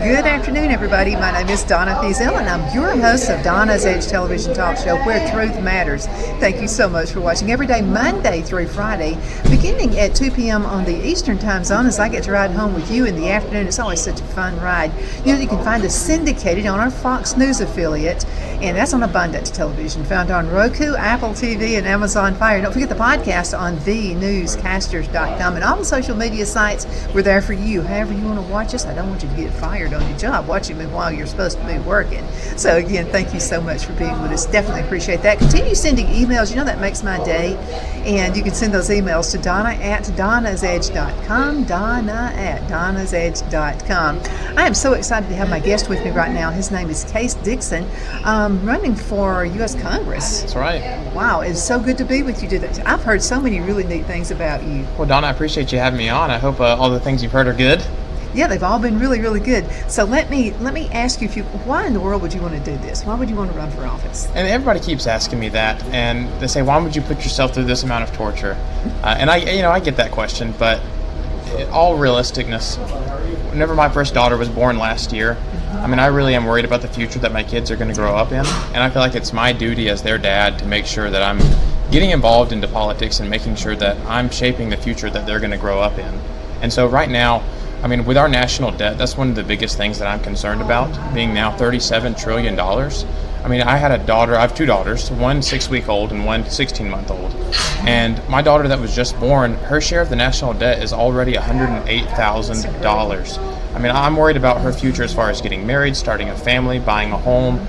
Good afternoon, everybody. My name is Donna Thiesel, and I'm your host of Donna's Edge television talk show, Where Truth Matters. Thank you so much for watching every day, Monday through Friday, beginning at 2 p.m. on the Eastern Time Zone as I get to ride home with you in the afternoon. It's always such a fun ride. You can find us syndicated on our Fox News affiliate, and that's on Abundant Television, found on Roku, Apple TV, and Amazon Fire. Don't forget the podcast on thenewscasters.com and all the social media sites. We're there for you. However you want to watch us, I don't want you to get fired on your job watching me while you're supposed to be working. So again, thank you so much for being with us. Definitely appreciate that. Continue sending emails. You know that makes my day. And you can send those emails to Donna@donnasedge.com, Donna@donnasedge.com. I am so excited to have my guest with me right now. His name is Dixon, running for U.S. Congress. That's right. Wow, it's so good to be with you today. I've heard so many really neat things about you. Well, Donna, I appreciate you having me on. I hope all the things you've heard are good. Yeah, they've all been really, really good. So let me ask you, why in the world would you want to do this? Why would you want to run for office? And everybody keeps asking me that, and they say, "Why would you put yourself through this amount of torture?" And I get that question, but in all realisticness, whenever my first daughter was born last year, I really am worried about the future that my kids are going to grow up in, and I feel like it's my duty as their dad to make sure that I'm getting involved into politics and making sure that I'm shaping the future that they're going to grow up in. And so right now, with our national debt, that's one of the biggest things that I'm concerned about, being now $37 trillion. I have two daughters, one 6-week-old and one 16-month-old. And my daughter that was just born, her share of the national debt is already $108,000. I'm worried about her future as far as getting married, starting a family, buying a home.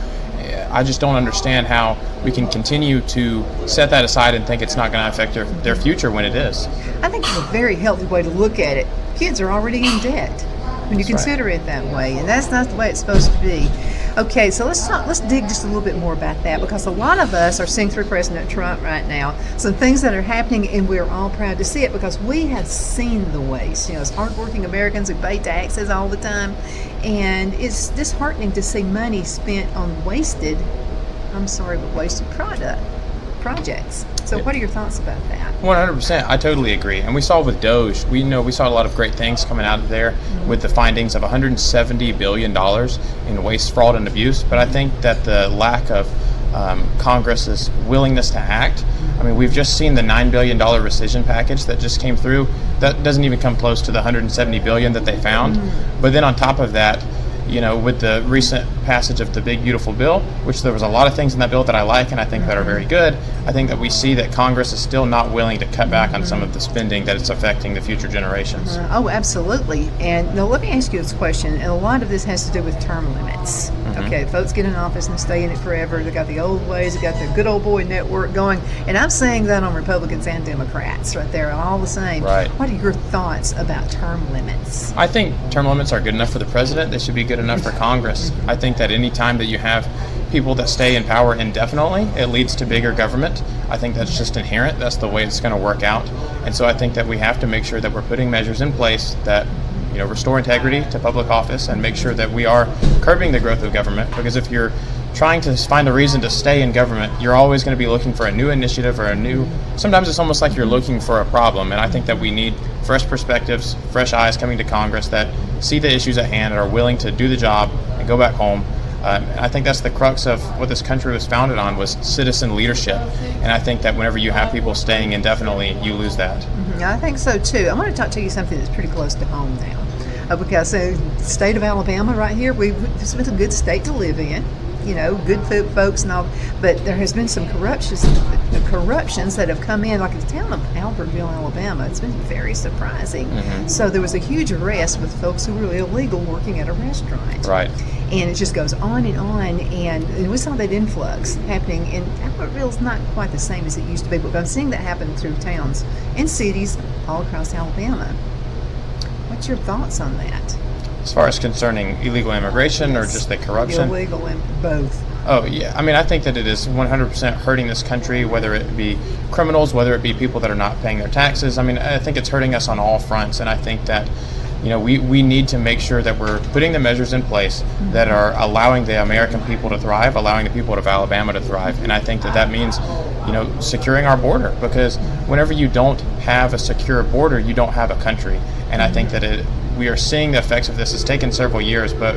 I just don't understand how we can continue to set that aside and think it's not going to affect their future when it is. I think it's a very healthy way to look at it. Kids are already in debt when you consider it that way, and that's not the way it's supposed to be. Okay, so let's dig just a little bit more about that, because a lot of us are seeing through President Trump right now some things that are happening, and we're all proud to see it because we have seen the waste. As hardworking Americans who pay taxes all the time, and it's disheartening to see money spent on wasted projects. So what are your thoughts about that? 100%. I totally agree. And we saw with Doge, we saw a lot of great things coming out of there with the findings of $170 billion in waste, fraud, and abuse. But I think that the lack of Congress's willingness to act, we've just seen the $9 billion rescission package that just came through. That doesn't even come close to the $170 billion that they found. But then on top of that, with the recent passage of the Big Beautiful Bill, which there was a lot of things in that bill that I like and I think that are very good, I think that we see that Congress is still not willing to cut back on some of the spending that it's affecting the future generations. Oh, absolutely. And now let me ask you this question, and a lot of this has to do with term limits. Okay, folks get in office and stay in it forever. They got the old ways, they got the good old boy network going, and I'm saying that on Republicans and Democrats right there, all the same. Right. What are your thoughts about term limits? I think term limits are good enough for the president. They should be good enough for Congress. I think that any time that you have people that stay in power indefinitely, it leads to bigger government. I think that's just inherent. That's the way it's going to work out. And so I think that we have to make sure that we're putting measures in place that restore integrity to public office and make sure that we are curbing the growth of government. Because if you're trying to find a reason to stay in government, you're always going to be looking for a new initiative or sometimes it's almost like you're looking for a problem. And I think that we need fresh perspectives, fresh eyes coming to Congress that see the issues at hand and are willing to do the job and go back home. I think that's the crux of what this country was founded on, was citizen leadership. And I think that whenever you have people staying indefinitely, you lose that. I think so too. I want to talk to you something that's pretty close to home now. Because the state of Alabama right here, it's been a good state to live in. Good folks and all, but there has been some corruptions that have come in, like the town of Albertville, Alabama. It's been very surprising. So there was a huge arrest with folks who were illegal working at a restaurant. Right. And it just goes on, and we saw that influx happening, and Albertville's not quite the same as it used to be, but I'm seeing that happen through towns and cities all across Alabama. What's your thoughts on that? As far as concerning illegal immigration or just the corruption? Illegal and both. Oh, yeah. I think that it is 100% hurting this country, whether it be criminals, whether it be people that are not paying their taxes. I think it's hurting us on all fronts, and I think that we need to make sure that we're putting the measures in place that are allowing the American people to thrive, allowing the people of Alabama to thrive. And I think that means, securing our border, because whenever you don't have a secure border, you don't have a country. And I think that we are seeing the effects of this. It's taken several years, but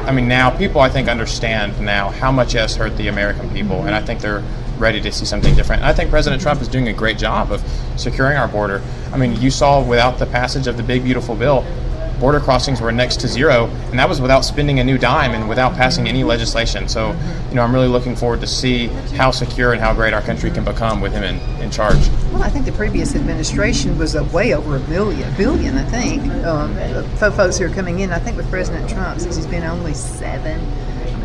I mean, now people, I think, understand now how much it has hurt the American people, and I think they're ready to see something different. And I think President Trump is doing a great job of securing our border. I mean, you saw without the passage of the big, beautiful bill, border crossings were next to zero, and that was without spending a new dime and without passing any legislation. So, I'm really looking forward to see how secure and how great our country can become with him in charge. Well, I think the previous administration was way over $1 billion, I think, for folks who are coming in. I think with President Trump, since he's been only 7,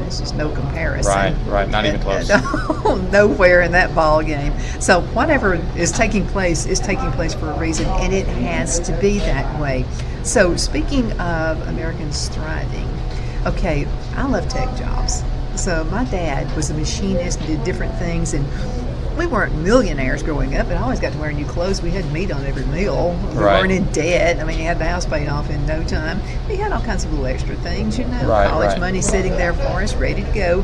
it's just no comparison. Right, not even close. Nowhere in that ball game. So whatever is taking place for a reason, and it has to be that way. So speaking of Americans thriving, okay, I love tech jobs. So my dad was a machinist, did different things, and we weren't millionaires growing up, but I always got to wear new clothes. We had meat on every meal. We weren't in debt. I mean, he had the house paid off in no time. We had all kinds of little extra things, college money sitting there for us, ready to go.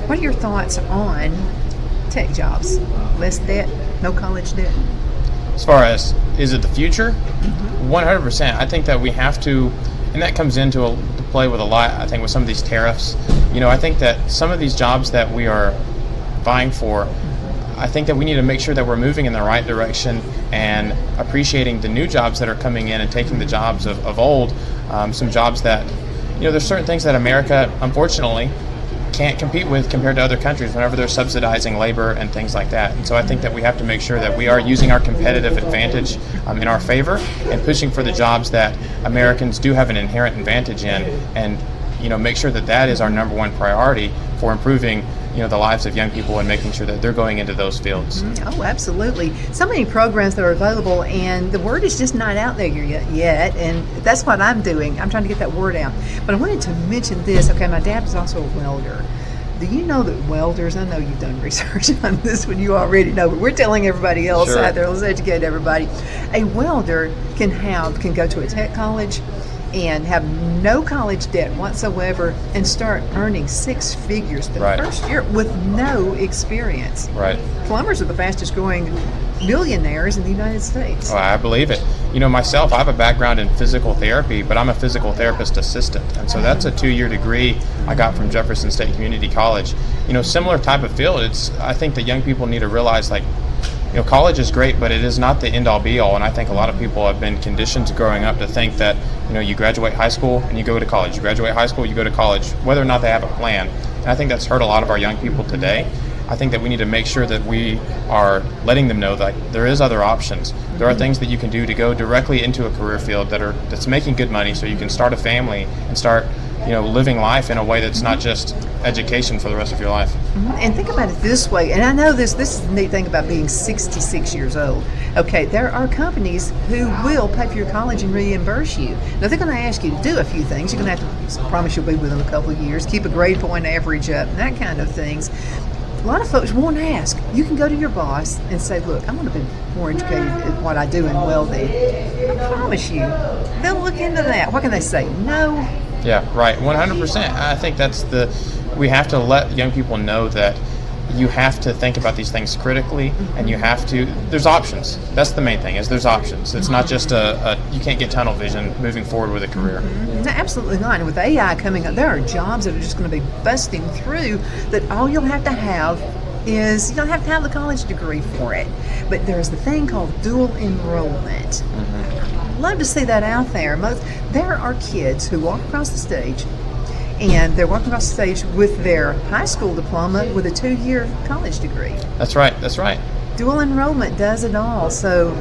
What are your thoughts on tech jobs? Less debt, no college debt? As far as, is it the future? 100%. I think that we have to, and that comes into play with a lot, I think, with some of these tariffs. I think that some of these jobs that we are vying for, I think that we need to make sure that we're moving in the right direction and appreciating the new jobs that are coming in and taking the jobs of old. Some jobs that, there's certain things that America, unfortunately, can't compete with compared to other countries whenever they're subsidizing labor and things like that. And so I think that we have to make sure that we are using our competitive advantage in our favor and pushing for the jobs that Americans do have an inherent advantage in, and make sure that that is our number one priority for improving the lives of young people and making sure that they're going into those fields. Oh, absolutely. So many programs that are available, and the word is just not out there yet, and that's what I'm doing. I'm trying to get that word out. But I wanted to mention this. Okay, my dad was also a welder. Do you know that welders, I know you've done research on this one, you already know, but we're telling everybody else out there, let's educate everybody. A welder can go to a tech college and have no college debt whatsoever and start earning 6 figures the first year with no experience. Right. Plumbers are the fastest growing millionaires in the United States. Oh, I believe it. Myself, I have a background in physical therapy, but I'm a physical therapist assistant. And so that's a 2-year degree I got from Jefferson State Community College. Similar type of field. I think that young people need to realize, college is great, but it is not the end-all be-all, and I think a lot of people have been conditioned growing up to think that, you graduate high school and you go to college. You graduate high school, you go to college, whether or not they have a plan. And I think that's hurt a lot of our young people today. I think that we need to make sure that we are letting them know that there is other options. There are things that you can do to go directly into a career field that's making good money, so you can start a family and start living life in a way that's not just education for the rest of your life. And think about it this way, and I know this is the neat thing about being 66 years old. Okay, there are companies who will pay for your college and reimburse you. Now, they're going to ask you to do a few things. You're going to have to promise you'll be with them a couple of years, keep a grade point average up, and that kind of things. A lot of folks won't ask. You can go to your boss and say, look, I want to be more educated at what I do in welding. I promise you, they'll look into that. What can they say? No. Yeah, right. 100%. I think we have to let young people know that you have to think about these things critically, and there's options. That's the main thing, is there's options. It's not just you can't get tunnel vision moving forward with a career. No, absolutely not. And with AI coming up, there are jobs that are just going to be busting through that all you'll have to have is, you don't have to have the college degree for it. But there's the thing called dual enrollment. I'd love to see that out there. There are kids who walk across the stage, and they're walking across the stage with their high school diploma with a 2-year college degree. That's right. Dual enrollment does it all. So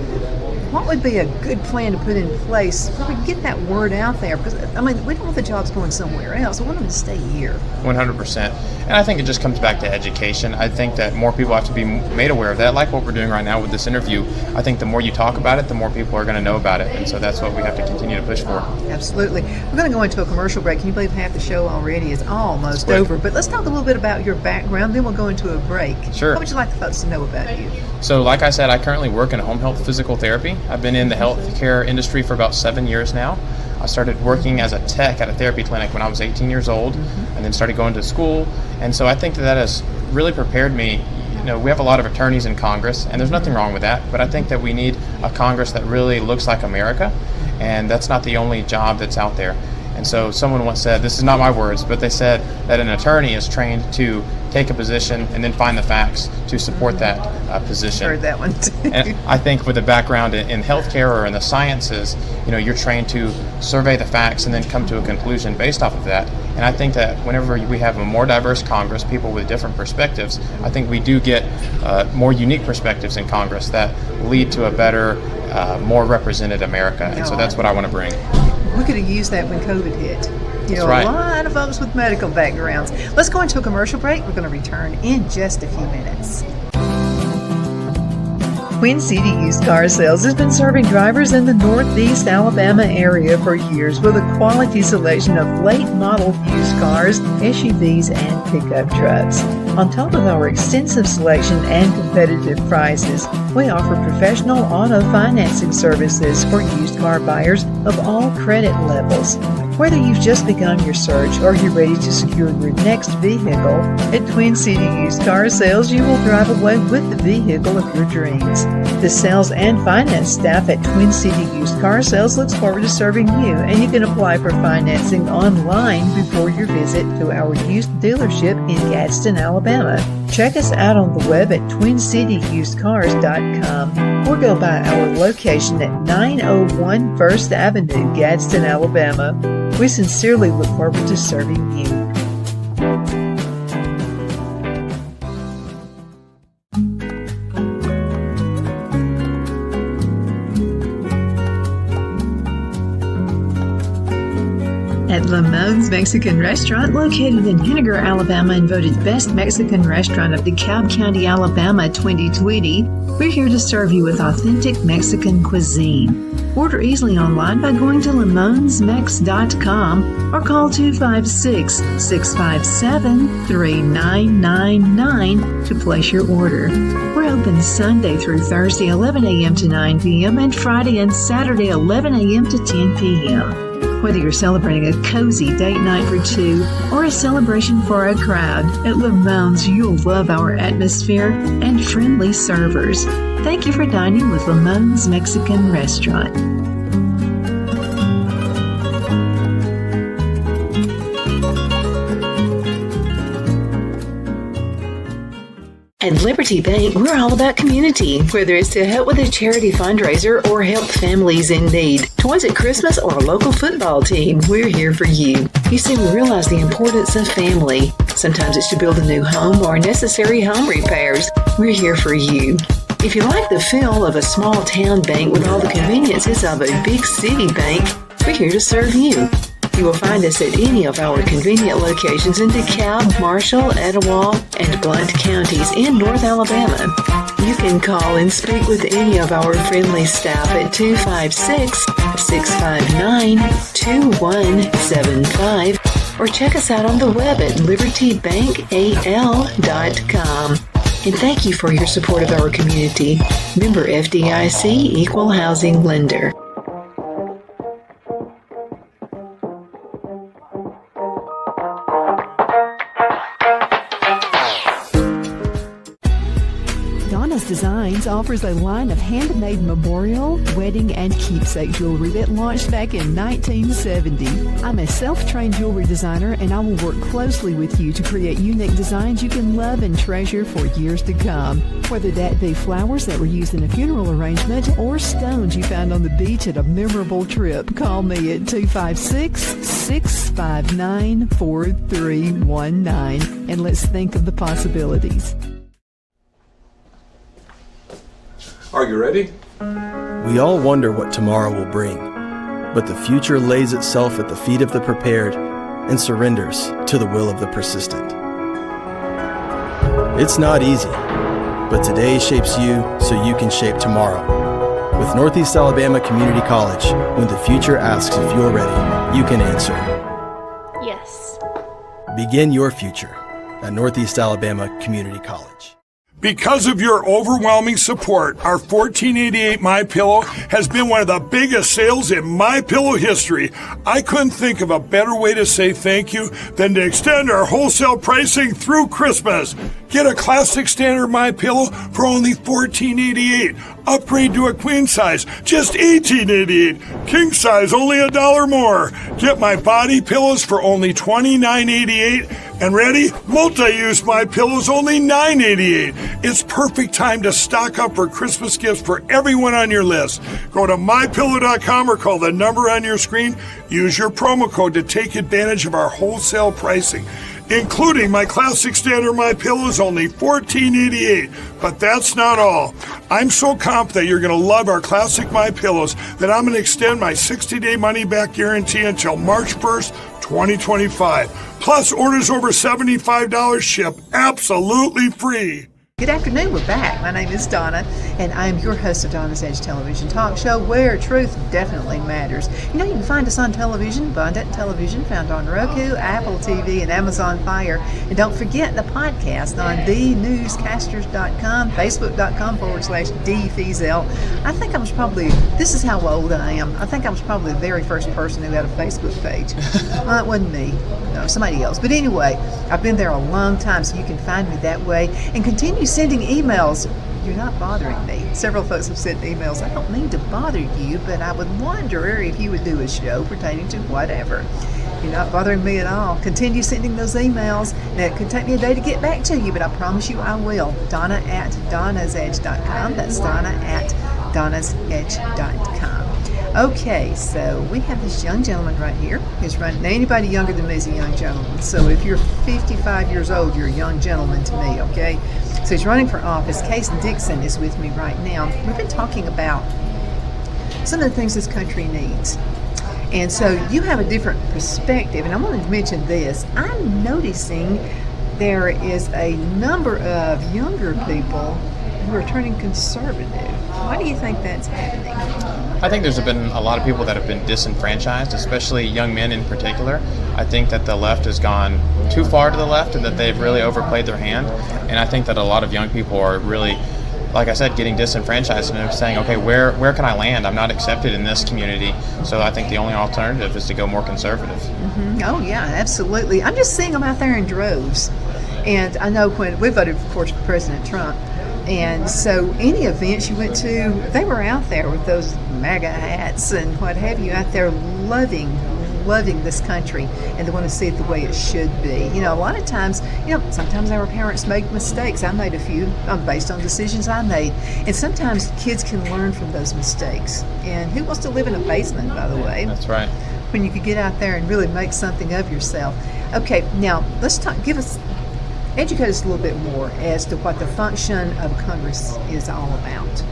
what would be a good plan to put in place so we can get that word out there? Because, we don't want the jobs going somewhere else. We want them to stay here. 100%. And I think it just comes back to education. I think that more people have to be made aware of that, like what we're doing right now with this interview. I think the more you talk about it, the more people are going to know about it. And so that's what we have to continue to push for. Absolutely. We're going to go into a commercial break. Can you believe half the show already is almost over? But let's talk a little bit about your background, then we'll go into a break. Sure. What would you like the folks to know about you? So like I said, I currently work in home health physical therapy. I've been in the healthcare industry for about 7 years now. I started working as a tech at a therapy clinic when I was 18 years old, and then started going to school. And so I think that has really prepared me. We have a lot of attorneys in Congress, and there's nothing wrong with that, but I think that we need a Congress that really looks like America. and that's not the only job that's out there. And so someone once said, this is not my words, but they said that an attorney is trained to take a position and then find the facts to support that position. Heard that one too. And I think with a background in healthcare or in the sciences, you're trained to survey the facts and then come to a conclusion based off of that. And I think that whenever we have a more diverse Congress, people with different perspectives, I think we do get more unique perspectives in Congress that lead to a better, more represented America. And so that's what I want to bring. We could have used that when COVID hit. That's right. A lot of folks with medical backgrounds. Let's go into a commercial break. We're going to return in just a few minutes. Queen City Used Car Sales has been serving drivers in the Northeast Alabama area for years with a quality selection of late model used cars, SUVs, and pickup trucks. On top of our extensive selection and competitive prices, we offer professional auto financing services for used car buyers of all credit levels. Whether you've just begun your search or you're ready to secure your next vehicle, at Twin City Used Car Sales, you will drive away with the vehicle of your dreams. The sales and finance staff at Twin City Used Car Sales looks forward to serving you, and you can apply for financing online before your visit to our used dealership in Gadsden, Alabama. Check us out on the web at twincityusedcars.com or go by our location at 901 First Avenue, Gadsden, Alabama. We sincerely look forward to serving you. At Lamone's Mexican Restaurant, located in Henniger, Alabama, and voted Best Mexican Restaurant of DeKalb County, Alabama 2020, we're here to serve you with authentic Mexican cuisine. Order easily online by going to lamonsmex.com or call 256-657-3999 to place your order. We're open Sunday through Thursday 11 a.m. to 9 p.m. and Friday and Saturday 11 a.m. to 10 p.m. Whether you're celebrating a cozy date night for two or a celebration for a crowd, at Lamone's you'll love our atmosphere and friendly servers. Thank you for dining with Lamone's Mexican Restaurant. At Liberty Bank, we're all about community. Whether it's to help with a charity fundraiser or help families in need, toys at Christmas, or a local football team, we're here for you. You see, we realize the importance of family. Sometimes it's to build a new home or necessary home repairs. We're here for you. If you like the feel of a small town bank with all the conveniences of a big city bank, we're here to serve you. You will find us at any of our convenient locations in DeKalb, Marshall, Etowah, and Blount counties in North Alabama. You can call and speak with any of our friendly staff at 256-659-2175 or check us out on the web at libertybankal.com. And thank you for your support of our community. Member FDIC Equal Housing Lender. Designs offers a line of handmade memorial, wedding, and keepsake jewelry that launched back in 1970. I'm a self-trained jewelry designer, and I will work closely with you to create unique designs you can love and treasure for years to come. Whether that be flowers that were used in a funeral arrangement or stones you found on the beach at a memorable trip, call me at 256-659-4319, and let's think of the possibilities. Are you ready? We all wonder what tomorrow will bring, but the future lays itself at the feet of the prepared and surrenders to the will of the persistent. It's not easy, but today shapes you so you can shape tomorrow. With Northeast Alabama Community College, when the future asks if you're ready, you can answer yes. Begin your future at Northeast Alabama Community College. Because of your overwhelming support, our 1488 MyPillow has been one of the biggest sales in MyPillow history. I couldn't think of a better way to say thank you than to extend our wholesale pricing through Christmas. Get a classic standard MyPillow for only $14.88. Upgrade to a queen size, just $18.88. King size, only $1 more. Get my body pillows for only $29.88. And ready? Multi-use My Pillows, only $9.88. It's perfect time to stock up for Christmas gifts for everyone on your list. Go to mypillow.com or call the number on your screen. Use your promo code to take advantage of our wholesale pricing, including my classic standard My Pillows, only $14.88. But that's not all. I'm so confident you're going to love our classic My Pillows that I'm going to extend my 60-day money-back guarantee until March 1st, 2025. Plus, orders over $75 ship absolutely free. Good afternoon, we're back. My name is Donna, and I am your host of Donna's Edge television talk show, where truth definitely matters. You know, you can find us on television, Abundant Television, found on Roku, Apple TV, and Amazon Fire. And don't forget the podcast on thenewscasters.com, facebook.com/DFeasel. I think I was probably, this is how old I am, I think I was probably the very first person who had a Facebook page. Well, it wasn't me, no, somebody else. But anyway, I've been there a long time, so you can find me that way. And continue sending emails. You're not bothering me. Several folks have sent emails. I don't mean to bother you, but I would wonder if you would do a show pertaining to whatever. You're not bothering me at all. Continue sending those emails. Now, it could take me a day to get back to you, but I promise you I will. Donna@donnasedge.com. That's Donna@donnasedge.com. Okay, so we have this young gentleman right here who's running. Now, anybody younger than me is a young gentleman. So if you're 55 years old, you're a young gentleman to me, okay? So he's running for office. Case Dixon is with me right now. We've been talking about some of the things this country needs. And so you have a different perspective, and I wanted to mention this. I'm noticing there is a number of younger people who are turning conservative. Why do you think that's happening? I think there's been a lot of people that have been disenfranchised, especially young men in particular. I think that the left has gone too far to the left and that they've really overplayed their hand. And I think that a lot of young people are really, like I said, getting disenfranchised and saying, okay, where can I land? I'm not accepted in this community. So I think the only alternative is to go more conservative. Mm-hmm. Oh, yeah, absolutely. I'm just seeing them out there in droves. And I know when we voted, of course, for President Trump, and so any events you went to, they were out there with those MAGA hats and what have you, out there loving this country, and they want to see it the way it should be. You know, a lot of times, sometimes our parents make mistakes. I made a few based on decisions I made. And sometimes kids can learn from those mistakes. And who wants to live in a basement, by the way? That's right. When you could get out there and really make something of yourself. Okay, now let's educate us a little bit more as to what the function of Congress is all about.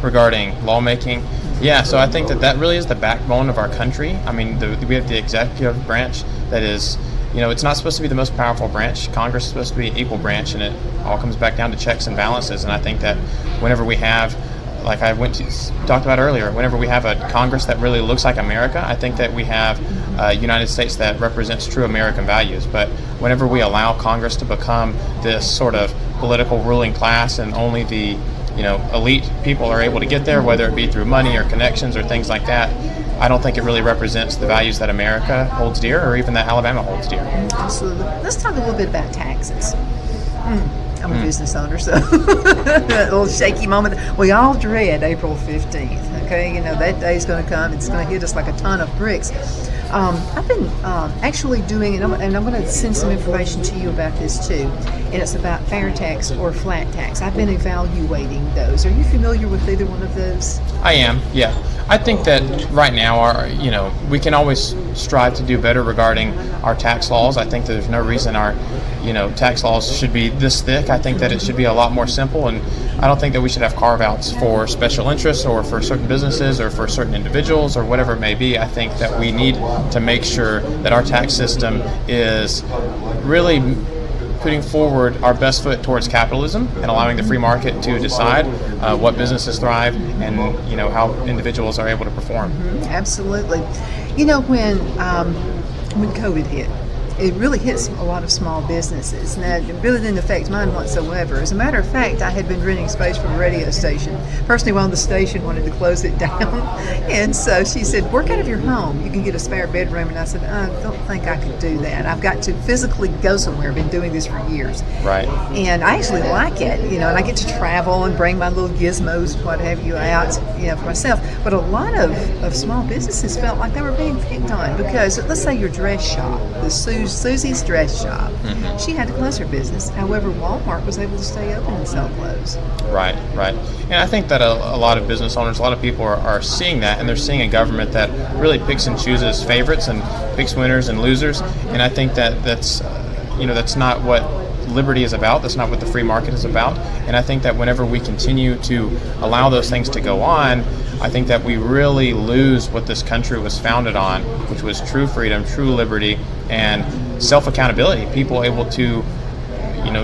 Regarding lawmaking, yeah, so I think that really is the backbone of our country. I mean, we have the executive branch that is, it's not supposed to be the most powerful branch. Congress is supposed to be an equal branch, and it all comes back down to checks and balances. And I think that whenever we have, like I talked about earlier, whenever we have a Congress that really looks like America, I think that we have a United States that represents true American values. But whenever we allow Congress to become this sort of political ruling class and only the elite people are able to get there, whether it be through money or connections or things like that, I don't think it really represents the values that America holds dear or even that Alabama holds dear. Absolutely. Let's talk a little bit about taxes. I'm a business owner, so a little shaky moment. We all dread April 15th, okay? That day's going to come. It's going to hit us like a ton of bricks. I've been actually doing, and I'm going to send some information to you about this too, and it's about fair tax or flat tax. I've been evaluating those. Are you familiar with either one of those? I am, yeah. I think that right now, we can always strive to do better regarding our tax laws. I think that there's no reason our, tax laws should be this thick. I think that it should be a lot more simple, and I don't think that we should have carve-outs for special interests or for certain businesses or for certain individuals or whatever it may be. I think that we need to make sure that our tax system is really putting forward our best foot towards capitalism and allowing the free market to decide what businesses thrive and how individuals are able to perform. Absolutely. When COVID hit, it really hits a lot of small businesses. Now, it really didn't affect mine whatsoever. As a matter of fact, I had been renting space for a radio station. Person who owned the station wanted to close it down. And so she said, work out of your home. You can get a spare bedroom. And I said, I don't think I could do that. I've got to physically go somewhere. I've been doing this for years. Right. And I actually like it, and I get to travel and bring my little gizmos, what have you, out, for myself. But a lot of small businesses felt like they were being picked on because, let's say your dress shop, the Susie's dress shop, she had to close her business. However, Walmart was able to stay open and sell clothes. Right. And I think that a lot of business owners, a lot of people are seeing that, and they're seeing a government that really picks and chooses favorites and picks winners and losers. And I think that's not what liberty is about. That's not what the free market is about. And I think that whenever we continue to allow those things to go on, I think that we really lose what this country was founded on, which was true freedom, true liberty, and self-accountability. People able to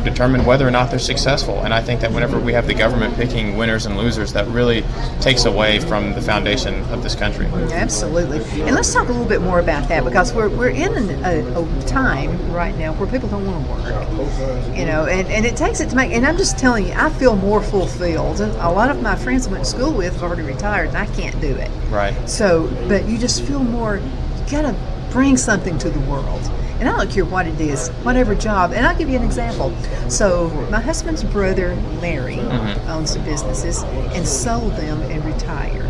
determine whether or not they're successful. And I think that whenever we have the government picking winners and losers, that really takes away from the foundation of this country. Absolutely. And let's talk a little bit more about that, because we're in a time right now where people don't want to work. And it takes it to make, and I'm just telling you, I feel more fulfilled. A lot of my friends I went to school with have already retired, and I can't do it. Right. So, but you just feel more, you got to bring something to the world. And I don't care what it is, whatever job. And I'll give you an example. So my husband's brother, Larry, owns some businesses and sold them and retired.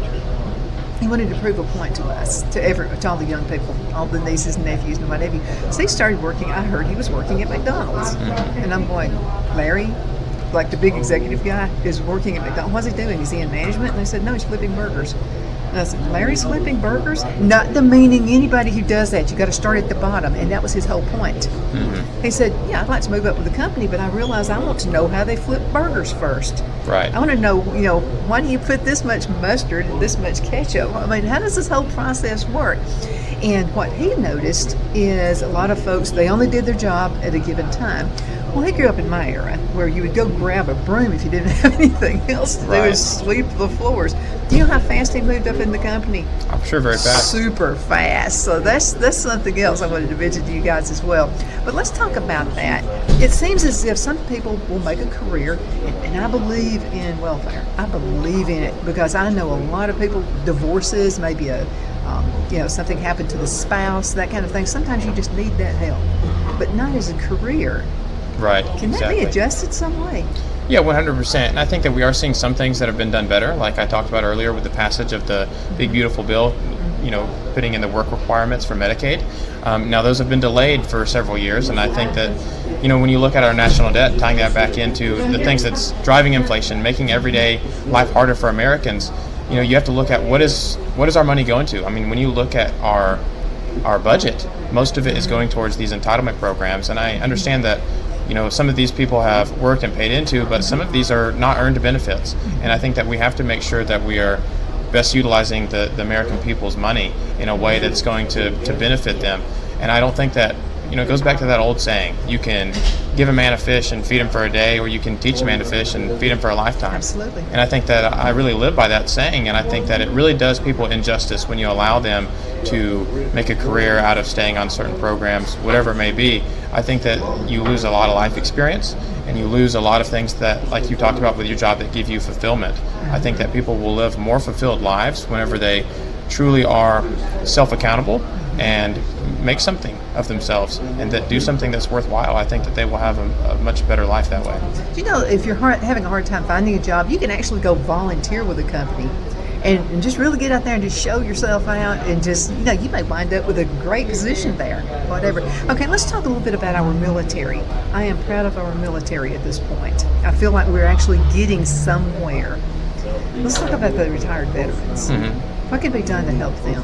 He wanted to prove a point to us, to all the young people, all the nieces and nephews and what have you. So he started working. I heard he was working at McDonald's. And I'm going, Larry, like the big executive guy, is working at McDonald's. What's he doing? Is he in management? And they said, no, he's flipping burgers. And I said, Larry's flipping burgers? Not demeaning anybody who does that. You got to start at the bottom, and that was his whole point. He said, yeah, I'd like to move up with the company, but I realize I want to know how they flip burgers first. Right. I want to know, why do you put this much mustard and this much ketchup? I mean, how does this whole process work? And what he noticed is a lot of folks, they only did their job at a given time. Well, he grew up in my era where you would go grab a broom if you didn't have anything else to do is sweep the floors. Do you know how fast he moved up in the company? I'm sure very fast. Super fast. So that's something else I wanted to mention to you guys as well. But let's talk about that. It seems as if some people will make a career, and I believe in welfare. I believe in it because I know a lot of people, divorces, maybe something happened to the spouse, that kind of thing. Sometimes you just need that help, but not as a career. Right. Can that be adjusted some way? Yeah, 100%. And I think that we are seeing some things that have been done better, like I talked about earlier with the passage of the big, beautiful bill, putting in the work requirements for Medicaid. Now, those have been delayed for several years, and I think that, when you look at our national debt, tying that back into the things that's driving inflation, making everyday life harder for Americans, you have to look at what is our money going to? I mean, when you look at our budget, most of it is going towards these entitlement programs, and I understand that some of these people have worked and paid into, but some of these are not earned benefits. And I think that we have to make sure that we are best utilizing the American people's money in a way that's going to benefit them. And I don't think that, it goes back to that old saying, you can give a man a fish and feed him for a day, or you can teach a man to fish and feed him for a lifetime. Absolutely. And I think that I really live by that saying, and I think that it really does people injustice when you allow them to make a career out of staying on certain programs, whatever it may be. I think that you lose a lot of life experience, and you lose a lot of things that, like you talked about with your job, that give you fulfillment. I think that people will live more fulfilled lives whenever they truly are self-accountable and make something of themselves and that do something that's worthwhile. I think that they will have a much better life that way. If you're having a hard time finding a job, you can actually go volunteer with a company and just really get out there and just show yourself out, and just, you may wind up with a great position there, whatever. Okay, let's talk a little bit about our military. I am proud of our military at this point. I feel like we're actually getting somewhere. Let's talk about the retired veterans. What can be done to help them?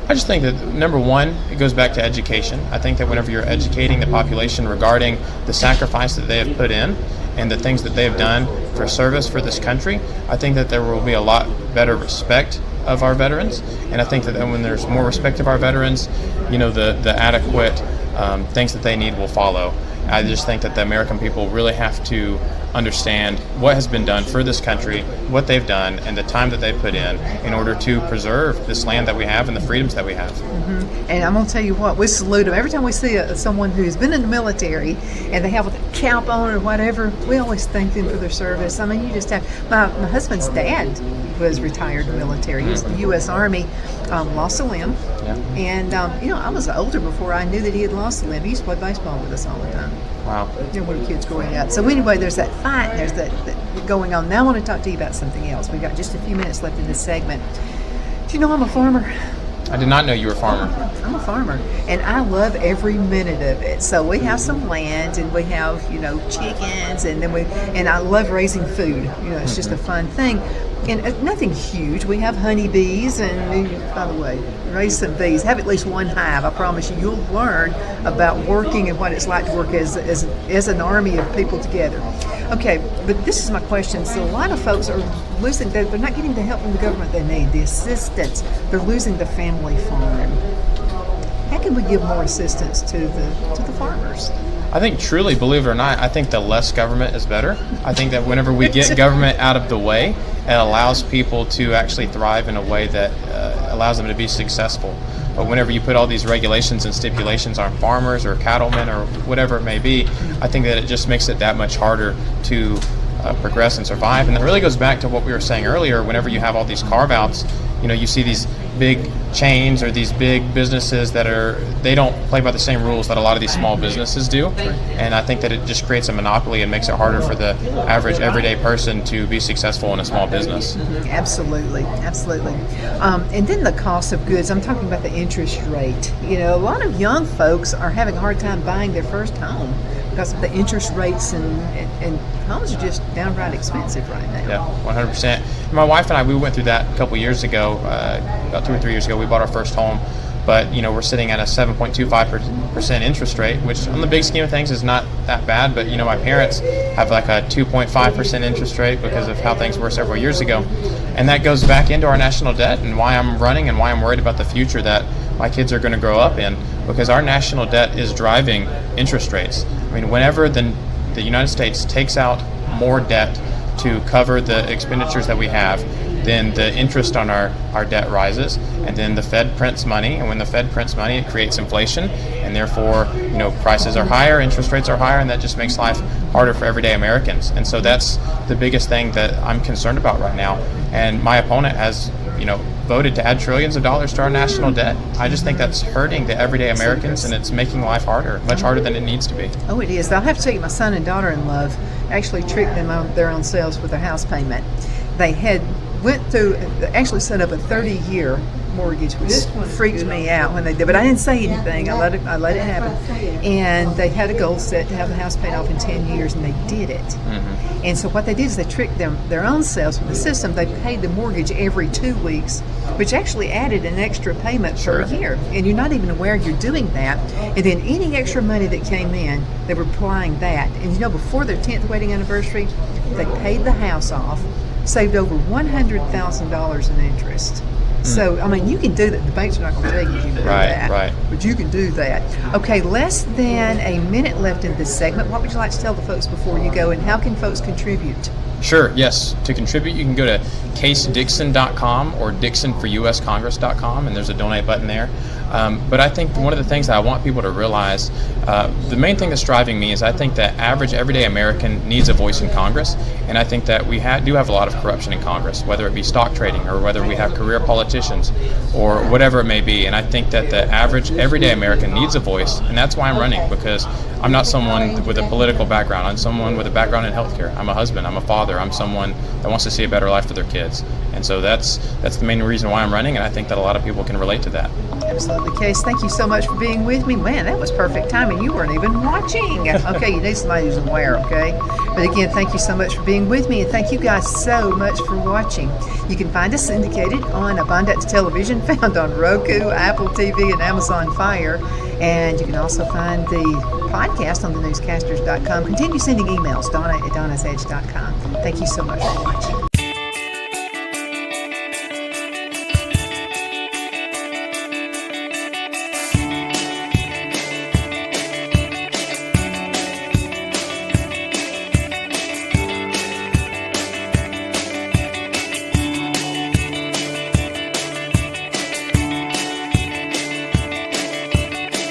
I just think that, number one, it goes back to education. I think that whenever you're educating the population regarding the sacrifice that they have put in and the things that they have done for service for this country, I think that there will be a lot better respect of our veterans. And I think that when there's more respect of our veterans, the adequate things that they need will follow. I just think that the American people really have to understand what has been done for this country, what they've done, and the time that they put in order to preserve this land that we have and the freedoms that we have. And I'm going to tell you what, we salute them. Every time we see someone who's been in the military and they have a cap on or whatever, we always thank them for their service. I mean, you just have, my husband's dad was retired military. He was in the U.S. Army, lost a limb. Yeah. And, I was older before I knew that he had lost a limb. He used to play baseball with us all the time. Wow. When the kids growing up. So anyway, there's that fight, and there's that going on. Now I want to talk to you about something else. We've got just a few minutes left in this segment. Do you know I'm a farmer? I did not know you were a farmer. I'm a farmer, and I love every minute of it. So we have some land, and we have, chickens, and I love raising food. It's just a fun thing. And nothing huge. We have honeybees, and by the way, raise some bees. Have at least one hive. I promise you, you'll learn about working and what it's like to work as an army of people together. Okay, but this is my question. So a lot of folks are losing. They're not getting the help from the government they need, the assistance. They're losing the family farm. How can we give more assistance to the farmers? I think truly, believe it or not, I think the less government is better. I think that whenever we get government out of the way, it allows people to actually thrive in a way that allows them to be successful. But whenever you put all these regulations and stipulations on farmers or cattlemen or whatever it may be, I think that it just makes it that much harder to progress and survive. And it really goes back to what we were saying earlier. Whenever you have all these carve-outs, you see these big chains or these big businesses they don't play by the same rules that a lot of these small businesses do. And I think that it just creates a monopoly and makes it harder for the average everyday person to be successful in a small business. Absolutely. And then the cost of goods. I'm talking about the interest rate. A lot of young folks are having a hard time buying their first home because of the interest rates, and homes are just downright expensive right now. Yeah, 100%. My wife and I, we went through that a couple years ago, about 2 or 3 years ago. We bought our first home, but we're sitting at a 7.25% interest rate, which on the big scheme of things is not that bad. But my parents have like a 2.5% interest rate because of how things were several years ago, and that goes back into our national debt and why I'm running and why I'm worried about the future that my kids are going to grow up in, because our national debt is driving interest rates. I mean, whenever the United States takes out more debt to cover the expenditures that we have, then the interest on our debt rises, and then the Fed prints money, and when the Fed prints money, it creates inflation, and therefore, prices are higher, interest rates are higher, and that just makes life harder for everyday Americans. And so that's the biggest thing that I'm concerned about right now. And my opponent has, voted to add trillions of dollars to our national debt. I just think that's hurting the everyday Americans, and it's making life harder, much harder than it needs to be. Oh, it is. I'll have to tell you, my son and daughter-in-law actually tricked them on their own selves with their house payment. They actually set up a 30-year mortgage, which freaked me out when they did. But I didn't say anything. I let it happen. And they had a goal set to have the house paid off in 10 years, and they did it. Mm-hmm. And so what they did is they tricked their own selves with the system. They paid the mortgage every 2 weeks, which actually added an extra payment per year. And you're not even aware you're doing that. And then any extra money that came in, they were applying that. And before their 10th wedding anniversary, they paid the house off, saved over $100,000 in interest. So, you can do that. The banks are not going to tell you can do that. Right. But you can do that. Okay, less than a minute left in this segment. What would you like to tell the folks before you go, and how can folks contribute? Sure, yes. To contribute, you can go to casedixon.com or dixonforuscongress.com, and there's a donate button there. But I think one of the things that I want people to realize, the main thing that's driving me is I think that average everyday American needs a voice in Congress, and I think that we do have a lot of corruption in Congress, whether it be stock trading or whether we have career politicians or whatever it may be. And I think that the average everyday American needs a voice, and that's why I'm running, because I'm not someone with a political background. I'm someone with a background in healthcare. I'm a husband. I'm a father. I'm someone that wants to see a better life for their kids. And so that's the main reason why I'm running, and I think that a lot of people can relate to that. Absolutely, Case. Thank you so much for being with me. Man, that was perfect timing. You weren't even watching. Okay, you need somebody who's aware, okay? But again, thank you so much for being with me, and thank you guys so much for watching. You can find us syndicated on Abundance Television, found on Roku, Apple TV, and Amazon Fire. And you can also find the podcast on thenewscasters.com. Continue sending emails, Donna at donnasedge.com. Thank you so much for watching.